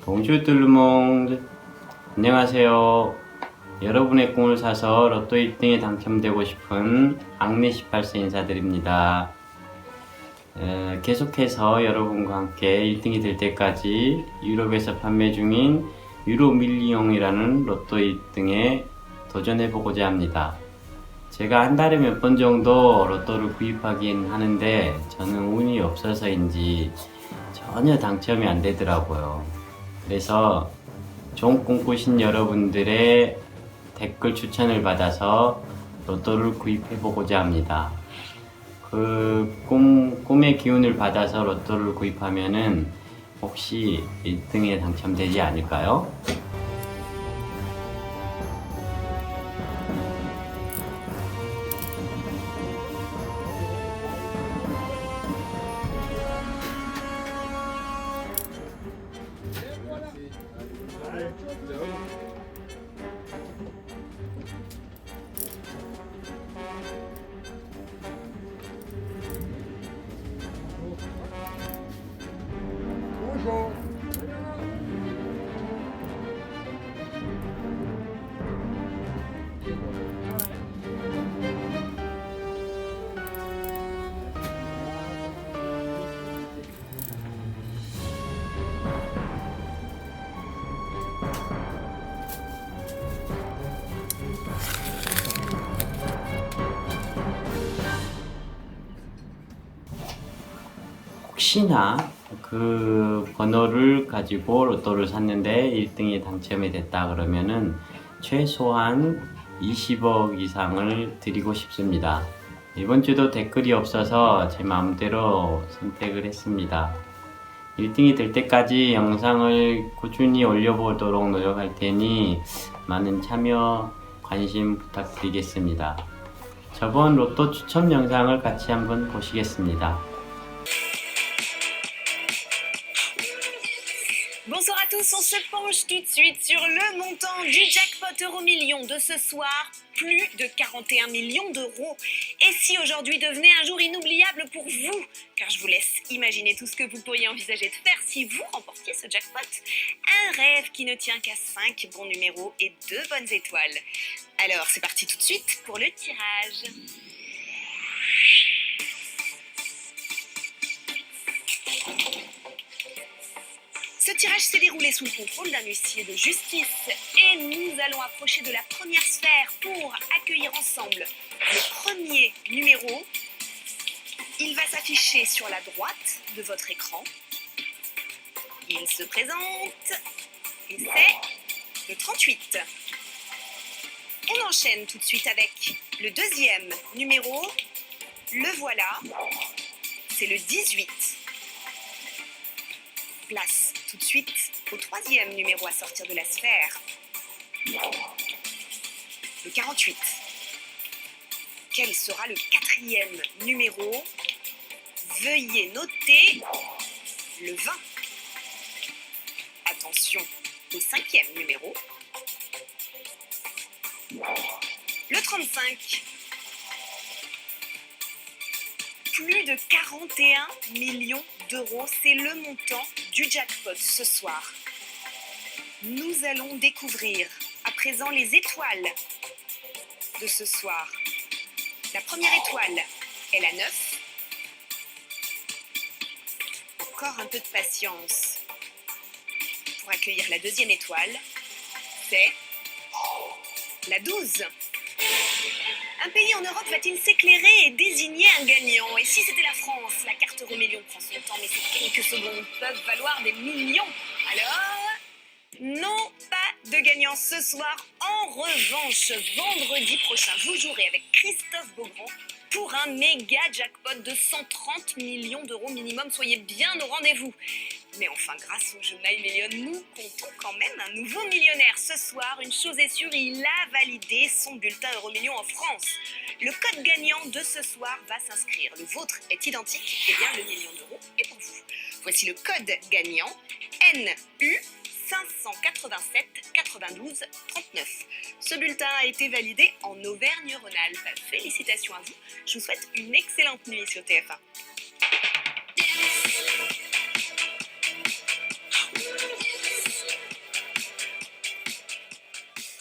Bonjour tout le monde. 안녕하세요. 여러분의 꿈을 사서 로또 1등에 당첨되고 싶은 악내 18세 인사드립니다. 계속해서 여러분과 함께 1등이 될 때까지 유럽에서 판매 중인 유로 밀리옹이라는 로또 1등에 도전해보고자 합니다. 제가 한 달에 몇 번 정도 로또를 구입하긴 하는데 저는 운이 없어서인지 전혀 당첨이 안 되더라고요. 그래서 좋은 꿈 꾸신 여러분들의 댓글 추천을 받아서 로또를 구입해보고자 합니다. 그 꿈의 기운을 받아서 로또를 구입하면은 혹시 1등에 당첨되지 않을까요? Bonjour. 혹시나 그 번호를 가지고 로또를 샀는데 1등이 당첨이 됐다 그러면은 최소한 20억 이상을 드리고 싶습니다. 이번 주도 댓글이 없어서 제 마음대로 선택을 했습니다. 1등이 될 때까지 영상을 꾸준히 올려보도록 노력할 테니 많은 참여, 관심 부탁드리겠습니다. 저번 로또 추첨 영상을 같이 한번 보시겠습니다. Bonsoir à tous, on se penche tout de suite sur le montant du jackpot euro-million de ce soir, plus de 41 millions d'euros. Et si aujourd'hui devenait un jour inoubliable pour vous, car je vous laisse imaginer tout ce que vous pourriez envisager de faire si vous remportiez ce jackpot, un rêve qui ne tient qu'à 5 bons numéros et 2 bonnes étoiles. Alors c'est parti tout de suite pour le tirage. Ce tirage s'est déroulé sous le contrôle d'un huissier de justice et nous allons approcher de la première sphère pour accueillir ensemble le premier numéro. Il va s'afficher sur la droite de votre écran. Il se présente et c'est le 38. On enchaîne tout de suite avec le deuxième numéro. Le voilà, c'est le 18. Place tout de suite au troisième numéro à sortir de la sphère. Le 48. Quel sera le quatrième numéro? Veuillez noter le 20. Attention au cinquième numéro. Le 35. Plus de 41 millions d'euros, c'est le montant du jackpot ce soir. Nous allons découvrir à présent les étoiles de ce soir. La première étoile est la 9. Encore un peu de patience pour accueillir la deuxième étoile. C'est la 12. Un pays en Europe va-t-il s'éclairer et désigner un gagnant? Et si c'était la France? La carte euro-million prend son temps, mais ces quelques secondes peuvent valoir des millions. Alors, non, pas de gagnant ce soir. En revanche, vendredi prochain, vous jouerez avec Christophe Beaugrand pour un méga jackpot de 130 millions d'euros minimum. Soyez bien au rendez-vous. Mais enfin, grâce au jeu My Million, nous comptons quand même un nouveau millionnaire. Ce soir, une chose est sûre, il a validé son bulletin Euro-Million en France. Le code gagnant de ce soir va s'inscrire. Le vôtre est identique, et bien le million d'euros est pour vous. Voici le code gagnant NU 587 92 39. Ce bulletin a été validé en Auvergne-Rhône-Alpes. Félicitations à vous. Je vous souhaite une excellente nuit sur TF1.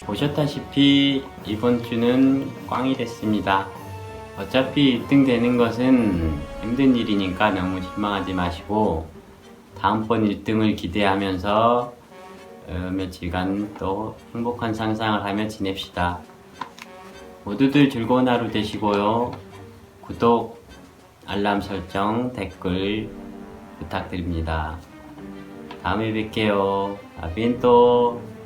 보셨다시피 이번 주는 꽝이 됐습니다. 어차피 1등 되는 것은 힘든 일이니까 너무 실망하지 마시고 다음번 1등을 기대하면서 며칠간 또 행복한 상상을 하며 지냅시다. 모두들 즐거운 하루 되시고요. 구독, 알람 설정, 댓글 부탁드립니다. 다음에 뵐게요. 아비엔또.